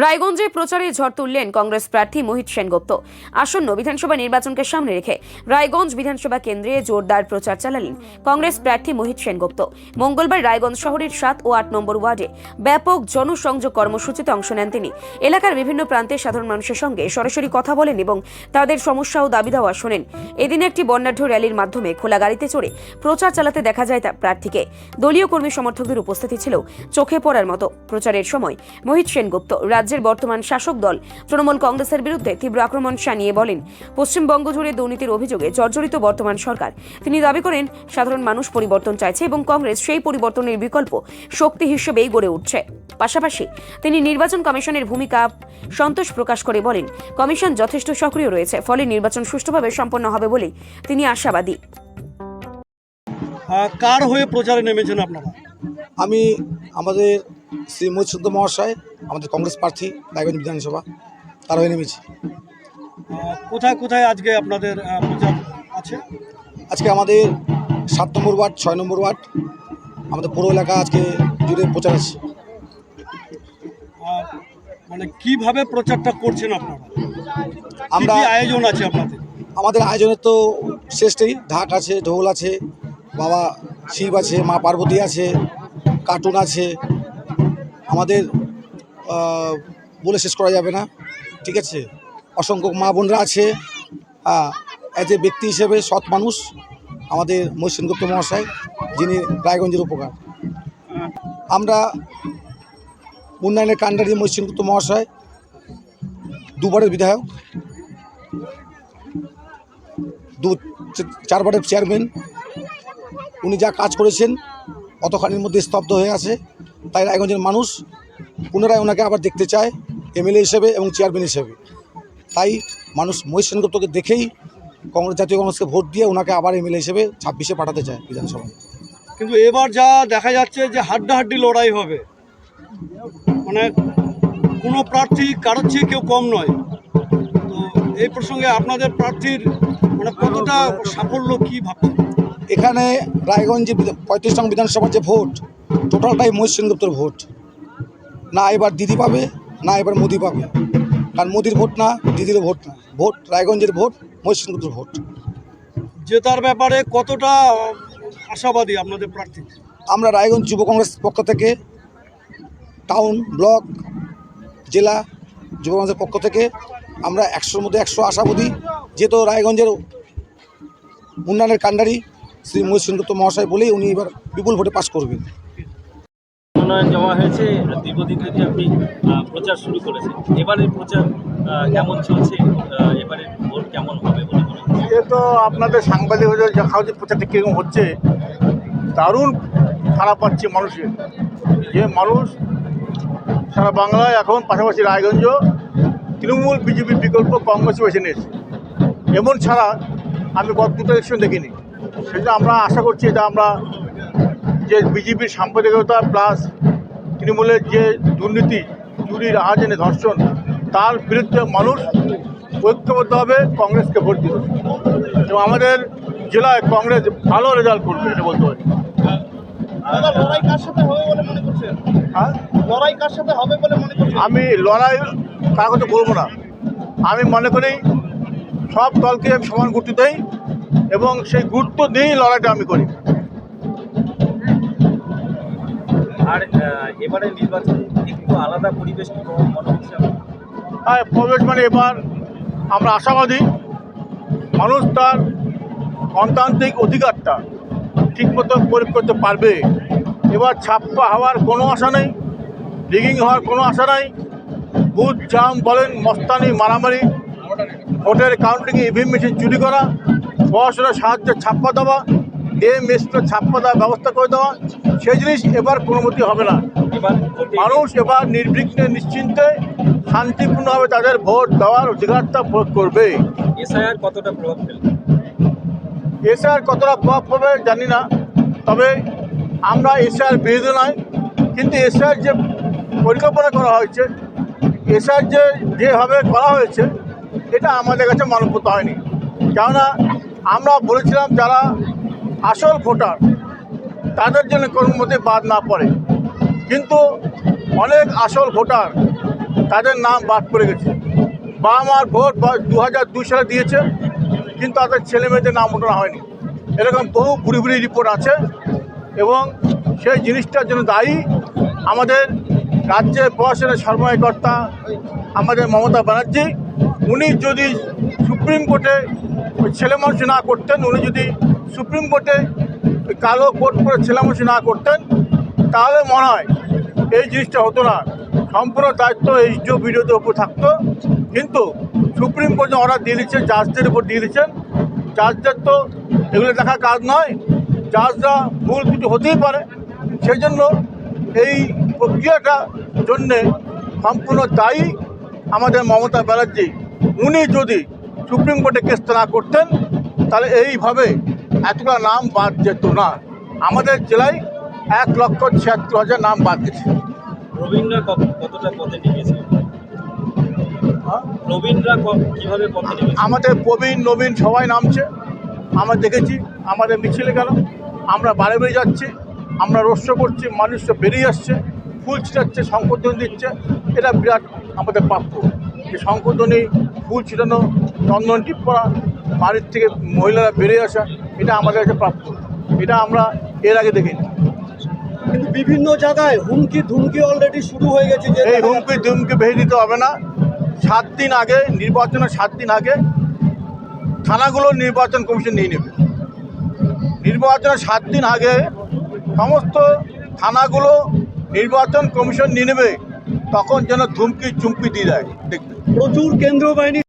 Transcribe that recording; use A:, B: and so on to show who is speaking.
A: রায়গঞ্জে প্রচারে ঝড় তুললেন কংগ্রেস প্রার্থী মোহিত সেনগুপ্ত। আসন্ন বিধানসভা নির্বাচনকে সামনে রেখে রায়গঞ্জ বিধানসভা কেন্দ্রে জোরদার প্রচার চালালেন কংগ্রেস প্রার্থী মোহিত সেনগুপ্ত। মঙ্গলবার রায়গঞ্জ শহরের 7 ও 8 নম্বর ওয়ার্ডে ব্যাপক জনসংযোগ কর্মসূচিতে অংশ নেন তিনি। এলাকার বিভিন্ন প্রান্তে সাধারণ মানুষের সঙ্গে সরাসরি কথা বলেন এবং তাদের সমস্যা ও দাবি দাওয়া শোনেন। এদিন একটি বর্ণাঢ্য র্যালির মাধ্যমে খোলা গাড়িতে চড়ে প্রচার চালাতে দেখা যায় তার প্রার্থীকে। দলীয় কর্মী সমর্থকদের উপস্থিতি ছিল চোখে পড়ার মতো। প্রচারের সময় মোহিত সেনগুপ্ত রাজ্যের বর্তমান শাসক দল তৃণমূল কংগ্রেসের বিরুদ্ধে তীব্র আক্রমণ শানিয়ে বলেন, পশ্চিমবঙ্গ জুড়ে দুর্নীতির অভিযোগে জর্জরিত বর্তমান সরকার। তিনি দাবি করেন সাধারণ মানুষ পরিবর্তন চাইছে এবং কংগ্রেস সেই পরিবর্তনের বিকল্প শক্তি হিসেবেই গড়ে উঠছে। পাশাপাশি তিনি নির্বাচন কমিশনের ভূমিকা সন্তোষ প্রকাশ করে বলেন, কমিশন যথেষ্ট সক্রিয় রয়েছে, ফলে নির্বাচন সুষ্ঠুভাবে সম্পন্ন হবে বলে তিনি আশাবাদী।
B: কার হয়ে প্রচারে নেমেছেন আপনারা?
C: আমি আমাদের শ্রী মোহিত সেনগুপ্ত মহাশয়, আমাদের কংগ্রেস প্রার্থী রায়গঞ্জ বিধানসভা, তার হয়ে নেমেছি।
B: কোথায় কোথায় আজকে আপনাদের প্রচার আছে?
C: আজকে আমাদের 7 নম্বর ওয়ার্ড, 6 নম্বর ওয়ার্ড, আমাদের পুরো এলাকা আজকে জুড়ে প্রচার আছে।
B: মানে কিভাবে প্রচারটা করছেন আপনারা?
C: আমরা
B: আয়োজন আছে আপনাদের?
C: আমাদের আয়োজনের তো শেষটাই, ঢাক আছে, ঢোল আছে, বাবা শিব আছে, মা পার্বতী আছে, কার্টুন আছে, আমাদের বলে শেষ করা যাবে না, ঠিক আছে। অসংখ্য মা বোনরা আছে। অ্যাজ এ ব্যক্তি হিসেবে সৎ মানুষ আমাদের মোহিত সেনগুপ্ত মহাশয়, যিনি রায়গঞ্জের উপকার। আমরা উন্নয়নের কাণ্ডারি মোহিত সেনগুপ্ত মহাশয়, দুবারের বিধায়ক, 4 বারের চেয়ারম্যান। উনি যা কাজ করেছেন অতখানির মধ্যে স্তব্ধ হয়ে আছে। তাই রায়গঞ্জের মানুষ পুনরায় ওনাকে আবার দেখতে চায় এমএলএ হিসেবে এবং চেয়ারম্যান হিসেবে। তাই মানুষ মোহিত সেনগুপ্তকে দেখেই কংগ্রেস, জাতীয় কংগ্রেসকে ভোট দিয়ে ওনাকে আবার এমএলএ হিসেবে 26-এ পাঠাতে চায় বিধানসভায়।
B: কিন্তু এবার যা দেখা যাচ্ছে যে হাড্ডাহাড্ডি লড়াই হবে, মানে কোনো প্রার্থী কারোর চেয়ে কেউ কম নয়। তো এই প্রসঙ্গে আপনাদের প্রার্থীর মানে কতটা সাফল্য কি ভাবছেন?
C: এখানে রায়গঞ্জে 35 নং বিধানসভার যে ভোট, টোটালটাই মোহিত সেনগুপ্তর ভোট। না এবার দিদি পাবে, না এবার মোদি পাবে। কারণ মোদির ভোট না, দিদিরও ভোট না, ভোট রায়গঞ্জের ভোট, মোহিত সেনগুপ্তর ভোট।
B: জেতার ব্যাপারে কতটা আশাবাদী আপনাদের প্রার্থী?
C: আমরা রায়গঞ্জ যুব কংগ্রেস পক্ষ থেকে, টাউন, ব্লক, জেলা যুব কংগ্রেসের পক্ষ থেকে আমরা 100-র মধ্যে 100 আশাবাদী। যেহেতু রায়গঞ্জের উন্নয়নের কাণ্ডারি শ্রী মোহিত সেনগুপ্ত মহাশয় বলেই উনি এবার বিপুল ভোটে পাস করবেন।
D: মনোনয়ন জমা হয়েছে, দীর্ঘদিন থেকে আপনি প্রচার শুরু করেছেন। এবারের প্রচার কেমন চলছে? এবারের ভোট কেমন হবে বলে মনে হচ্ছে?
E: এ তো আপনাদের সাংবাদিক দেখা হচ্ছে প্রচারটা কীরকম হচ্ছে, দারুণ খারাপ পাচ্ছে মানুষের। যে মানুষ সারা বাংলায় এখন পাশাপাশি রায়গঞ্জ তৃণমূল বিজেপির বিকল্প কংগ্রেস বেছে নিয়েছে, এমন ছাড়া আমি গত 2টা ইলেকশন দেখিনি। সেটা আমরা আশা করছি এটা আমরা যে বিজেপির সাম্প্রদায়িকতা প্লাস তৃণমূলের যে দুর্নীতি, চুরি, রাহাজানি, ধর্ষণ, তার বিরুদ্ধে মানুষ ঐক্যবদ্ধভাবে কংগ্রেসকে ভোট দিল এবং আমাদের জেলায় কংগ্রেস ভালো রেজাল্ট করবে, এটা বলতে পারি।
F: লড়াই কার সাথে হবে বলে মনে করছেন?
E: হ্যাঁ,
F: লড়াই কার সাথে হবে বলে মনে করছেন?
E: আমি লড়াই তার কথা বলবো না। আমি মনে করি সব দলকে আমি সমান গুরুত্ব দেই এবং সেই গুরুত্ব দিয়েই লড়াইটা আমি করি।
D: আর এবারে নির্বাচন একটু আলাদা পরিবেশ কি মনে হচ্ছে?
E: হ্যাঁ, পরিবেশ মানে এবার আমরা আশাবাদী মানুষ তার গণতান্ত্রিক অধিকারটা ঠিকমতো প্রয়োগ করতে পারবে। এবার ছাপ্পা হওয়ার কোনো আশা নেই, রিগিং হওয়ার কোনো আশা নাই। বুথ জাম বলেন, মস্তানি, মারামারি, ভোটের কাউন্টিংয়ে ইভিএম মেশিন চুরি করা, প্রশাসনের সাহায্যে ছাপ্পা দেওয়া, মেশিনে ছাপ্পা দেওয়ার ব্যবস্থা করে দেওয়া, সেই জিনিস এবার কোনো মতে হবে না। মানুষ এবার নির্বিঘ্নে নিশ্চিন্তে শান্তিপূর্ণভাবে তাদের ভোট দেওয়ার অধিকারটা প্রয়োগ করবে।
D: এসআইআর কতটা প্রভাব ফেলবে?
E: এসআইআর কতটা প্রভাব পড়বে জানি না, তবে আমরা এসআইআর বিরোধী নয়, কিন্তু এসআইআর যে পরিকল্পনা করা হয়েছে, এসআইআর যেভাবে করা হয়েছে এটা আমাদের কাছে মানবত হয়নি। কেননা আমরা বলেছিলাম যারা আসল ভোটার তাদের জন্য কোনো মতে বাদ না পড়ে, কিন্তু অনেক আসল ভোটার তাদের নাম বাদ পড়ে গেছে। বাবা মার ভোট 2002 সালে দিয়েছে, কিন্তু তাদের ছেলে মেয়েদের নাম ওঠানো হয়নি। এরকম বহু ঘুরি ঘুরি রিপোর্ট আছে এবং সেই জিনিসটার জন্য দায়ী আমাদের রাজ্যের প্রশাসনের সরবরাহকর্তা আমাদের মমতা ব্যানার্জি। উনি যদি সুপ্রিম কোর্টে ওই ছেলে মানুষ না করতেন, উনি যদি সুপ্রিম কোর্টে ওই কালো কোর্ট করে ছেলে মানুষ না করতেন, তাহলে মনে হয় এই জিনিসটা হতো না। সম্পূর্ণ দায়িত্ব এইচডিও বিডিওদের উপর থাকতো, কিন্তু সুপ্রিম কোর্টে অর্ডার দিয়ে দিচ্ছেন, জাজদের উপর দিয়ে দিচ্ছেন। জাজদের তো এগুলো দেখা কাজ নয়, জাজরা ভুল কিছু হতেই পারে। সেই জন্য এই প্রক্রিয়াটার জন্যে সম্পূর্ণ দায়ী আমাদের মমতা ব্যানার্জি। উনি যদি সুপ্রিম কোর্টে কেসটা না করতেন, তাহলে এইভাবে এতগুলো নাম বাদ যেত না। আমাদের জেলায় 1,76,000 নাম বাদ গেছে।
D: প্রবীণরা কতটা পথে নেমেছে? প্রবীণরা কিভাবে পথে নেমেছে?
E: আমাদের প্রবীণ নবীন সবাই নামছে, আমরা দেখেছি। আমাদের মিছিলে গেল, আমরা বাড়ি বাড়ি যাচ্ছি, আমরা রোস্ট করছি, মানুষ বেরিয়ে আসছে, ফুল ছিটাচ্ছে, সংশোধনী দিচ্ছে। এটা বিরাট আমাদের প্রাপ্য যে সংশোধনী, ফুল ছিটানো, চন্দন টিপ করা, বাড়ির থেকে মহিলারা বেরিয়ে আসা, এটা আমাদের কাছে প্রাপ্য। এটা আমরা এর আগে দেখিনি।
B: কিন্তু বিভিন্ন জায়গায় হুমকি ধুমকি অলরেডি শুরু হয়ে গেছে। যে
E: এই হুমকি ধুমকি ভেঙে দিতে হবে না। 7 দিন আগে, নির্বাচনের 7 দিন আগে থানাগুলো নির্বাচন কমিশন নিয়ে নেবে। নির্বাচনের 7 দিন আগে সমস্ত থানাগুলো নির্বাচন কমিশন নিয়ে নেবে, তখন যেন ধুমকি চুমকি দিয়ে দেয়। দেখবে
B: প্রচুর কেন্দ্রীয় বাহিনী